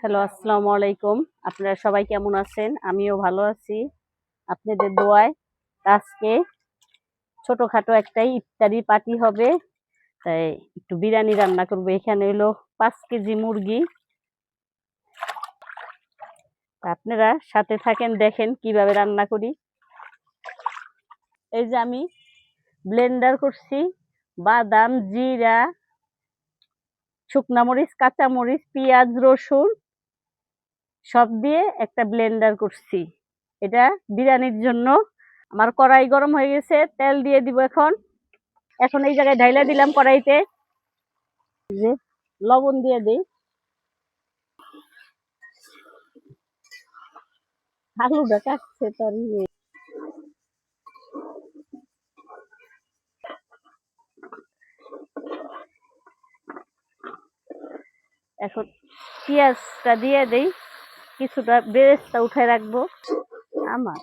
Hello, আসসালামু আলাইকুম। আপনারা সবাই কেমন আছেন? আমিও ভালো আছি আপনাদের দোয়ায়। আজকে ছোটখাটো একটা ইফতারি পার্টি হবে, তাই একটু বিরিয়ানি রান্না করব। এখানে হলো 5 কেজি মুরগি। আপনারা সাথে থাকেন, দেখেন কিভাবে রান্না করি। এই যে আমি ব্লেন্ডার করছি বাদাম, জিরা, শুকনা মরিচ, কাঁচা মরিচ, পেঁয়াজ, রসুন সব দিয়ে একটা ব্লেন্ডার করছি। এটা বিরিয়ানির জন্য। আমার কড়াই গরম হয়ে গেছে, তেল দিয়ে দিব। এখন এখন এই জায়গায় ঢাইলা দিলাম কড়াইতে। যে লবণ দিয়ে দিই, আলুটা কাটছে তোর এখন পেঁয়াজটা দিয়ে দেই, কিছুটা বেরেস্তা উঠায় রাখবো। আমার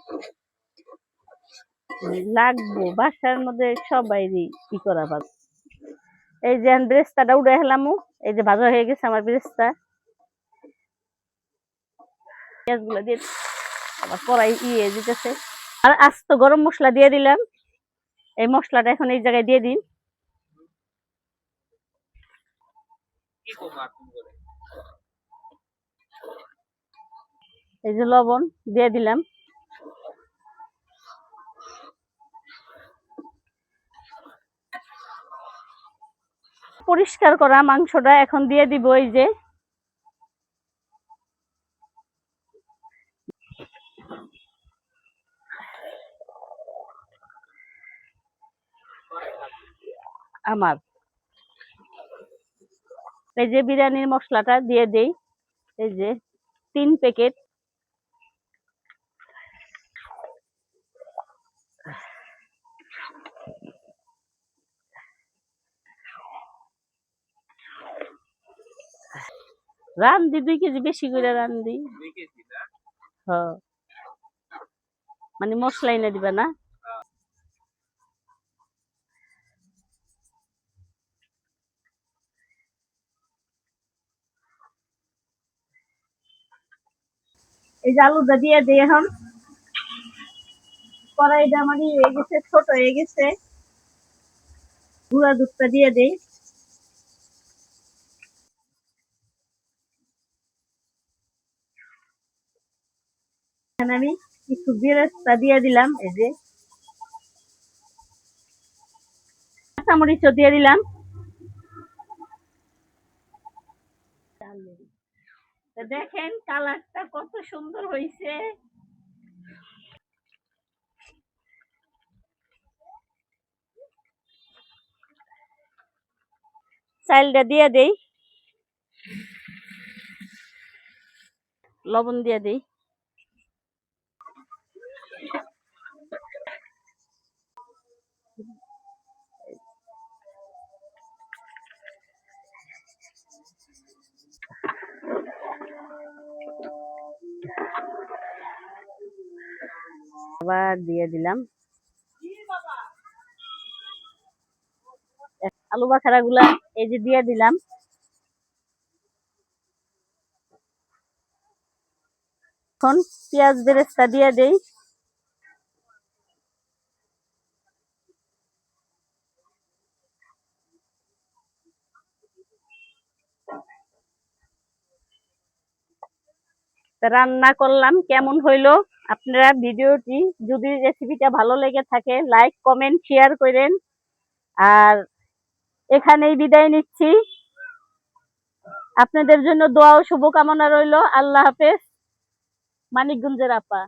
লাগবো, বাসার মধ্যে সবাইরই কি করা ভালো। এই যে বেরেস্তাটা উঠে হেলাম, এই যে ভাজা হয়ে গেছে আমার বেরেস্তা। পেঁয়াজ গুলা দিয়ে আবার কড়াই দিতেছে। আর আস্ত গরম মশলা দিয়ে দিলাম। এই মশলাটা এখন এই জায়গায় দিয়ে দিন। এই যে লবণ দিয়ে দিলাম। পরিষ্কার করা মাংসটা এখন দিয়ে দিব। এই যে আমার এই যে বিরিয়ানির মশলাটা দিয়ে দেই। এই যে 3 প্যাকেট। রান্ধি 2 কেজি বেশি করে রান্ধি। হ্যাঁ, মানে মশলা এনে দিবা না। এই যে আলুটা দিয়ে দিই। এখন কড়াইটা আমার হয়ে গেছে, ছোট হয়ে গেছে। গুঁড়া দুধটা দিয়ে দেই। এখানে আমি একটু বেরেস্তা দিয়ে দিলাম। এই যে কাঁচামরিচও দিয়ে দিলাম। দেখেন কালারটা কত সুন্দর হয়েছে। চালটা দিয়ে দেই, লবণ দিয়ে দেই। আবার দিয়ে দিলাম আলু বাখারা গুলা। এই যে দিয়ে দিলাম। এখন পেঁয়াজ বেরেস্তা দিয়ে দেই। রান্না করলাম, কেমন হইলো? আপনারা ভিডিওটি যদি রেসিপিটা ভালো লেগে থাকে লাইক কমেন্ট শেয়ার করেন। আর এখানেই বিদায় নিচ্ছি। আপনাদের জন্য দোয়া ও শুভকামনা রইল। আল্লাহ হাফেজ। মানিকগঞ্জের আপা।